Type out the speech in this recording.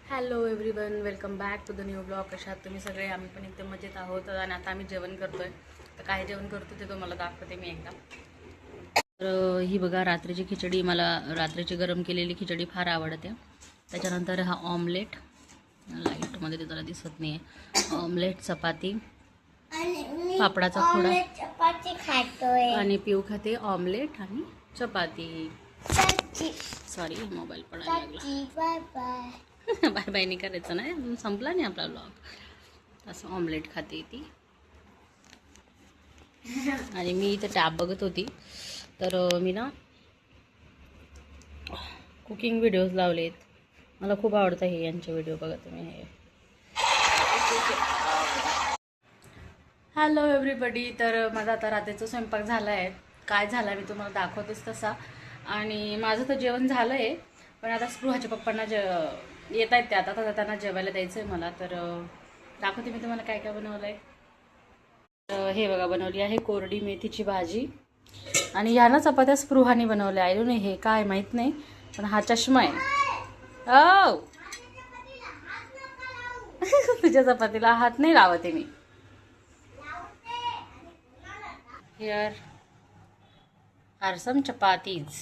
Hello everyone, welcome back to the new blog. कशा आहात तुम्ही सगळे? आम्ही पण एकदम मजेत आहोत आणि आता आम्ही जेवण करतोय. तर काय जेवण करतो ते तुम्हाला दाखवते मी एकदा. तर ही बघा रात्रीची खिचडी, मला रात्रीची गरम केलेली खिचडी फार आवडते. त्याच्यानंतर हा ऑमलेट, लाईटमध्ये ते जरा दिसत नाही आहे, ऑमलेट, चपाती, पापडाचा खोडा चपाती खातोय आणि पिऊ खाते ऑमलेट आणि चपाती. सॉरी, मोबाईल पडायला लागला. Bye bye. बाय बाय नाही करायचं, नाही संपला नाही आपला ब्लॉग. असं ऑमलेट खाते ती. आणि मी इथं टॅब बघत होती, तर मी ना कुकिंग व्हिडिओज लावलेत. मला खूप आवडतं हे यांचे व्हिडिओ बघा तुम्ही. हे हॅलो एव्हरीबडी. तर माझा आता रात्रीचा स्वयंपाक झाला आहे. काय झाला मी तुम्हाला दाखवतेच तसा. आणि माझं तर जेवण झालं आहे, पण आता स्पृहाच्या पप्पांना येत आहेत ते आता, तर त्यांना जेवायला द्यायचं आहे मला. तर दाखवते मी तुम्हाला काय काय बनवलं आहे. तर हे बघा, बनवली आहे कोरडी मेथीची भाजी. आणि ह्या ना चपात्या स्पृहाने बनवल्या. आय डोंट नो हे काय माहीत नाही, पण हा चष्मा आहे. ओ तुझ्या चपातीला हात नाही लावते मी. Here are some chapatis.